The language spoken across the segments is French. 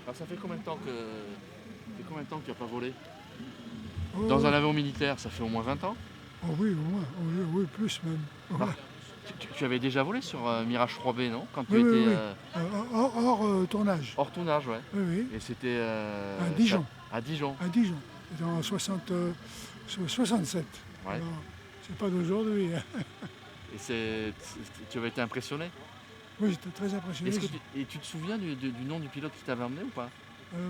Alors ça fait combien de temps que tu n'as pas volé? Oh, Dans un avion militaire, ça fait au moins 20 ans? oh oui, au moins, oui, oui, plus même. Ouais. Tu avais déjà volé sur Mirage 3B, non? Quand tu Oui, oui, étais oui. Hors tournage. hors tournage, ouais. Oui, oui. Et c'était À Dijon. à Dijon. À Dijon. C'était en 67. Ouais. Alors, c'est pas d'aujourd'hui. Et tu avais été impressionné? Oui, j'étais très impressionné. Et tu te souviens du nom du pilote qui t'avait emmené ou pas?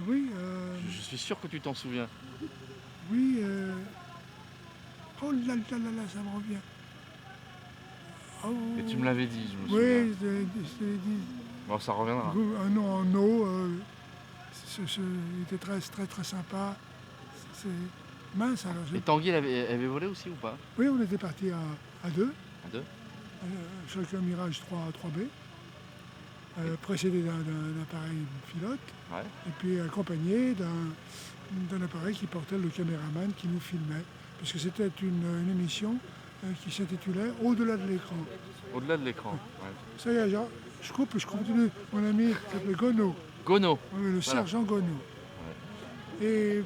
Oui, Je suis sûr que tu t'en souviens. oui. Oh là là là là, ça me revient. Oh, Et tu me l'avais dit, je me souviens. oui, je l'ai dit. Bon, ça reviendra. Un nom en eau. Il était très, très, très sympa. C'est mince alors. Et Tanguy, elle avait volé aussi ou pas? Oui, on était partis à deux. À deux? Chacun Mirage 3B. Précédé d'un appareil pilote. Ouais. Et puis accompagné d'un appareil qui portait le caméraman qui nous filmait. Parce que c'était une émission qui s'intitulait Au-delà de l'écran. Au-delà de l'écran. Ouais. Ça y est, je continue. Mon ami s'appelait Gono. Gono. Le sergent Gono. Ouais. Et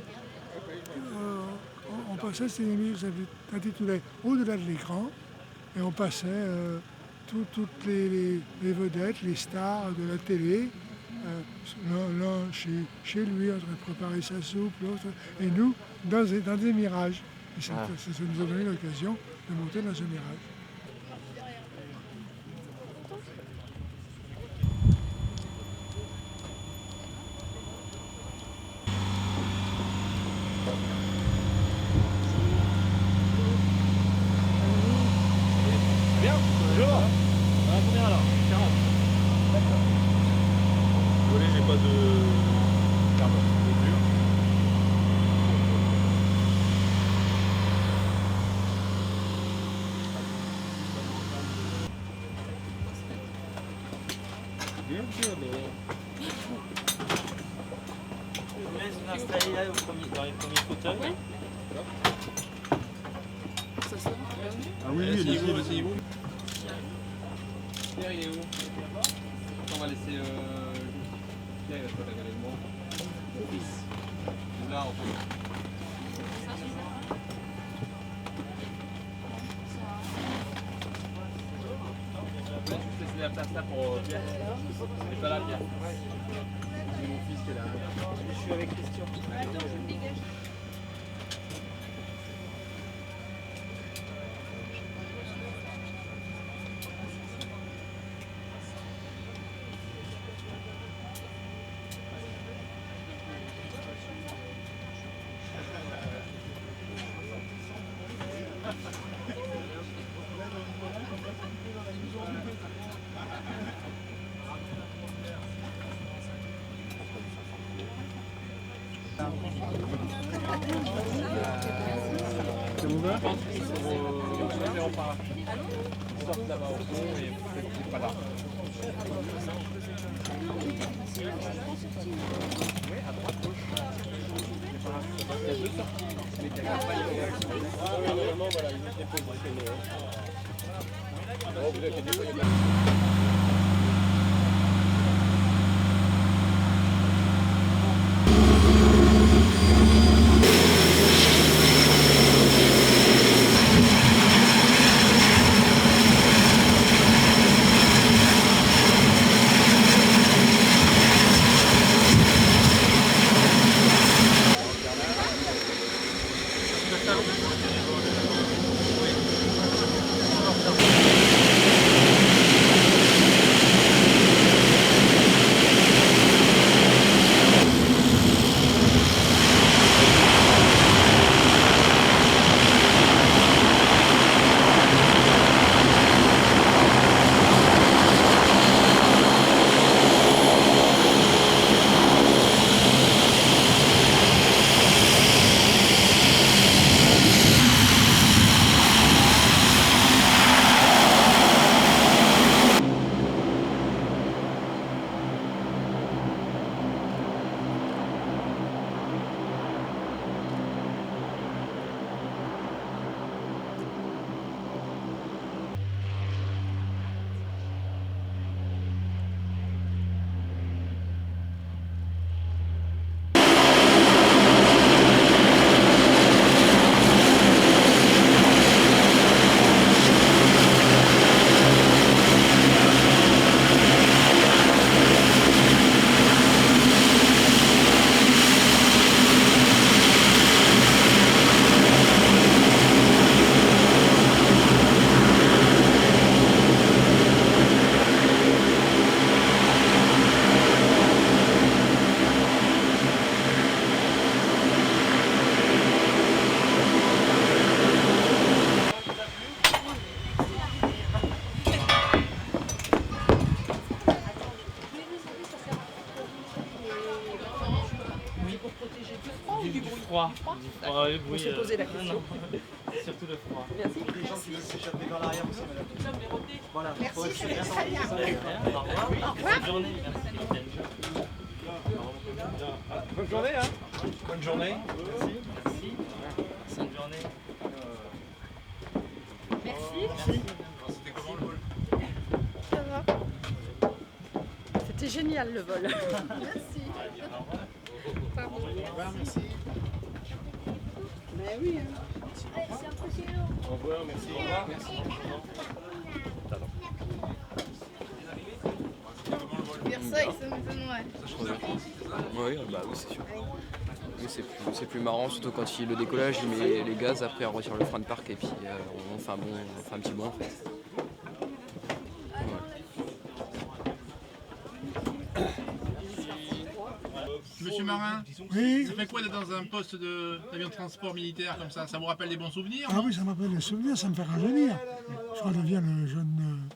on passait, c'était une émission qui s'intitulait Au-delà de l'écran. Et on passait toutes les vedettes, les stars de la télé. L'un chez lui en train de préparer sa soupe, l'autre, et nous dans des mirages. Et ça nous a donné l'occasion de monter dans un mirage. Bien, bonjour. On a combien alors? 40. D'accord. Désolé, j'ai pas de carbone de dur. Bien sûr, mais... Je vous laisse vous installer là dans les premiers fauteuils. Ouais. Ah oui, asseyez-vous. Pierre, il est où? On va laisser Pierre, il va pas regarder le monde. Là, en fait. Je vais juste laisser la place là pour Pierre. Il n'est pas là, Pierre. C'est mon fils qui est là. Je suis avec Christian. Attends, je me dégage. Ça vous va? Je pense qu'ils sont par là. Ils sortent là-bas au fond et peut-être qu'ils sont pas là. Oui, à droite, gauche. Il y a deux sorties. Mais il y a pas normalement, voilà, ils étaient positionnés. Vous avez des fois, On s'est posé la question. Surtout le froid. Merci. Des gens qui veulent s'échapper vers l'arrière aussi, madame. Voilà. Merci. Au revoir. Bonne journée. Bonne journée, hein. Bonne journée. Merci. Bonne journée. C'était comment le vol? Ça va. C'était génial le vol. Merci. Pardon. Au revoir, merci. Mais oui. Au revoir, merci. Au revoir, merci. Versailles, ça m'étonne, ouais. Oui, bah oui, c'est sûr. Oui, c'est plus marrant, surtout quand le décollage il met les gaz, après on retire le frein de parc et puis on fait un petit bond en fait. Monsieur Marin, Oui. ça fait quoi d'être dans un poste d'avion de transport militaire comme ça? Ça vous rappelle des bons souvenirs? Ah oui, ça m'appelle des souvenirs, ça me fait rajeunir. Je redeviens le jeune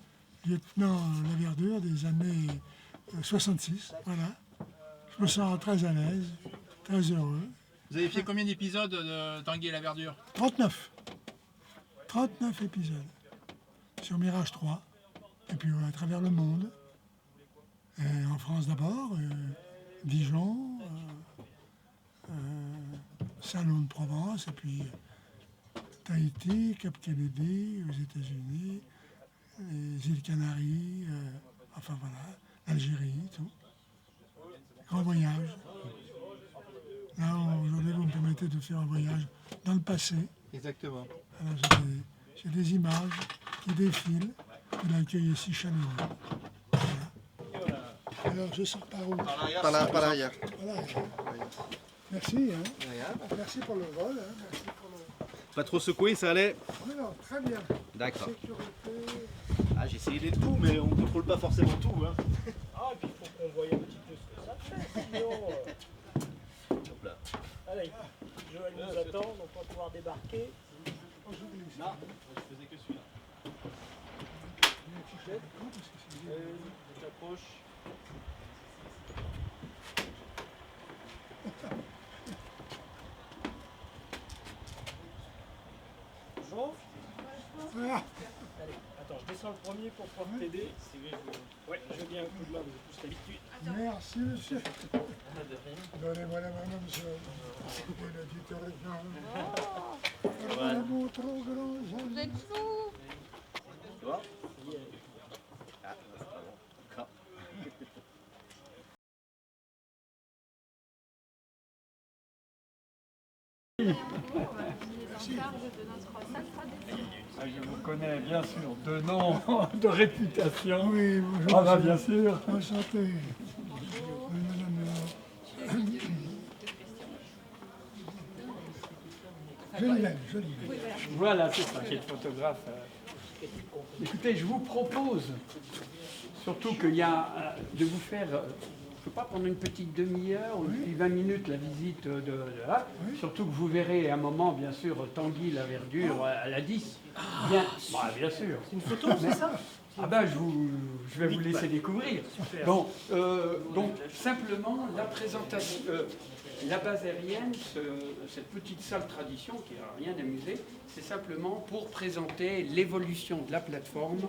lieutenant Laverdure des années 66, voilà. Je me sens très à l'aise, très heureux. Vous avez fait combien d'épisodes de Tanguy et la Verdure? 39. 39 épisodes. Sur Mirage 3. Et puis à travers le monde. Et en France d'abord, Dijon, Salon de Provence, et puis Tahiti, Cap Kennedy, aux États-Unis, les îles Canaries, enfin voilà, l'Algérie, tout. Grand voyage. Là, aujourd'hui, vous me permettez de faire un voyage dans le passé. Exactement. Alors, j'ai des images qui défilent de l'accueil ici chaleureux. Voilà. Alors, je sors par où? Par l'arrière. Voilà. Merci. Hein. Merci pour le vol. Hein. Merci pour le... Pas trop secoué, ça allait? Oui, non, très bien. D'accord. Sécurité. Ah, j'ai essayé d'être tout, mais on ne contrôle pas forcément tout. Hein. Ah, et puis il faut qu'on voie un petit peu ce que ça fait, sinon... Hop là. Allez, Joël nous attend, donc on va pouvoir débarquer. Non, je faisais que celui-là. Je t'approche. Bonjour. Ah, Allez, attends, je descends le premier pour pouvoir t'aider. Si oui, ouais, je veux bien un coup de main, vous avez plus l'habitude. merci, monsieur. De rien. Donnez-moi la main, monsieur. C'est le petit original. Voilà, mon trop grand. Vous êtes fous. Tu vois? Ah, c'est pas bon. D'accord. Je vous connais bien sûr, de nom, de réputation. Oui, bonjour. Ah bah monsieur. bien sûr. Enchanté. Oui, madame. Je l'aime. Voilà, c'est ça, qui est le photographe. Écoutez, je vous propose, surtout qu'il y a de vous faire, je ne sais pas, pendant une petite demi-heure ou 20 minutes la visite de là. Oui. Surtout que vous verrez à un moment, bien sûr, Tanguy la Verdure à la 10. Bien, bah, bien sûr. C'est une photo, c'est ça? Ah ben, je vais vous laisser découvrir. Bon, donc simplement la présentation, la base aérienne, cette petite salle tradition qui n'a rien d'amusé, c'est simplement pour présenter l'évolution de la plateforme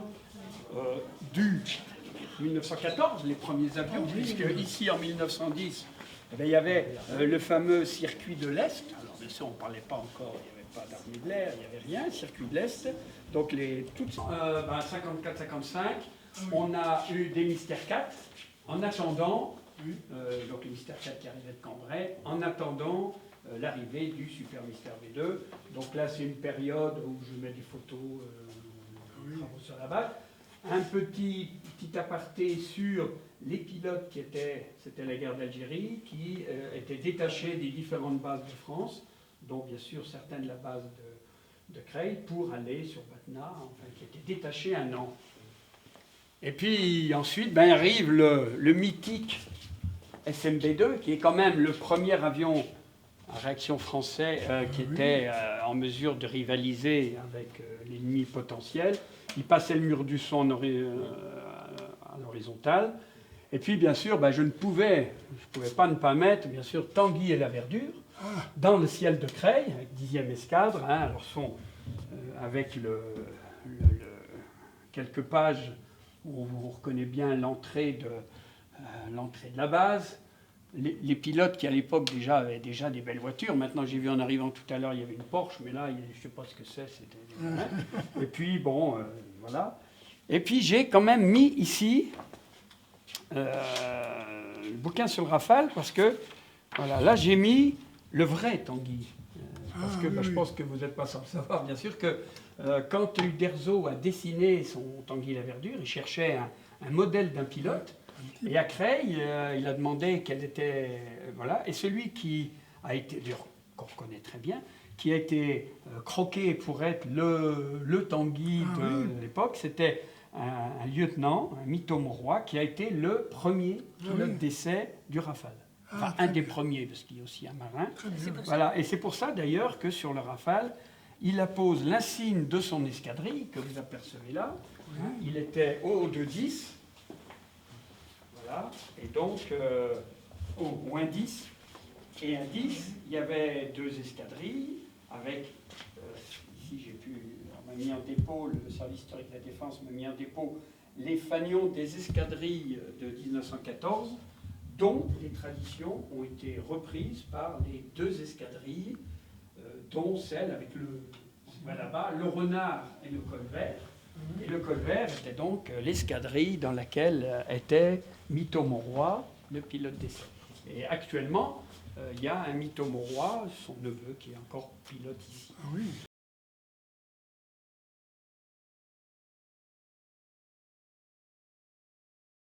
du 1914, les premiers avions, puisque ici en 1910, eh bien, il y avait le fameux circuit de l'Est. Alors bien sûr, on ne parlait pas encore, il n'y avait pas d'armée de l'air, il n'y avait rien, circuit de l'Est. Donc les toutes 54-55, on a eu des Mystère 4 en attendant, donc le Mystère 4 qui arrivait de Cambrai, en attendant l'arrivée du Super Mystère V2. Donc là c'est une période où je mets des photos travaux sur la base. Un petit aparté sur les pilotes qui étaient, c'était la guerre d'Algérie, qui étaient détachés des différentes bases de France, dont bien sûr certaines de la base de Creil, pour aller sur Batna, enfin qui étaient détachés un an. Et puis ensuite arrive le mythique SMB2, qui est quand même le premier avion à réaction français qui était en mesure de rivaliser avec l'ennemi potentiel. Il passait le mur du son à l'horizontale. Et puis, bien sûr, je ne pouvais pas ne pas mettre, bien sûr, Tanguy et la Verdure, dans le ciel de Creil, avec 10e escadre. Hein, alors avec quelques pages où on reconnaît bien l'entrée de la base. Les pilotes qui à l'époque déjà avaient déjà des belles voitures. Maintenant, j'ai vu en arrivant tout à l'heure, il y avait une Porsche, mais là, je ne sais pas ce que c'est. Et puis, bon, voilà. Et puis, j'ai quand même mis ici le bouquin sur le Rafale, parce que, voilà, là, j'ai mis le vrai Tanguy. Parce que je pense que vous n'êtes pas sans le savoir, bien sûr, que quand Uderzo a dessiné son Tanguy la Verdure, il cherchait un modèle d'un pilote. Et à Creil, il a demandé quel était... voilà. Et celui qui a été, qu'on reconnaît très bien, qui a été croqué pour être le Tanguy de l'époque, c'était un lieutenant, un Mito-Mauroy, qui a été le premier pilote d'essai du Rafale. Enfin, un des premiers, parce qu'il y a aussi un marin. Voilà. Et c'est pour ça, d'ailleurs, que sur le Rafale, il appose l'insigne de son escadrille, que vous apercevez là. Hein, il était au 2-10. Voilà. Et donc, au 1-10 et 1-10, il y avait 2 escadrilles, avec, ici j'ai pu, on m'a mis en dépôt, le service historique de la défense m'a mis en dépôt les fanions des escadrilles de 1914, dont les traditions ont été reprises par les 2 escadrilles, dont celle avec là-bas, le renard et le col vert. Et le col vert était donc l'escadrille dans laquelle était Mito-Mauroy, le pilote d'essai. Et actuellement, il y a un Mito-Mauroy, son neveu, qui est encore pilote ici.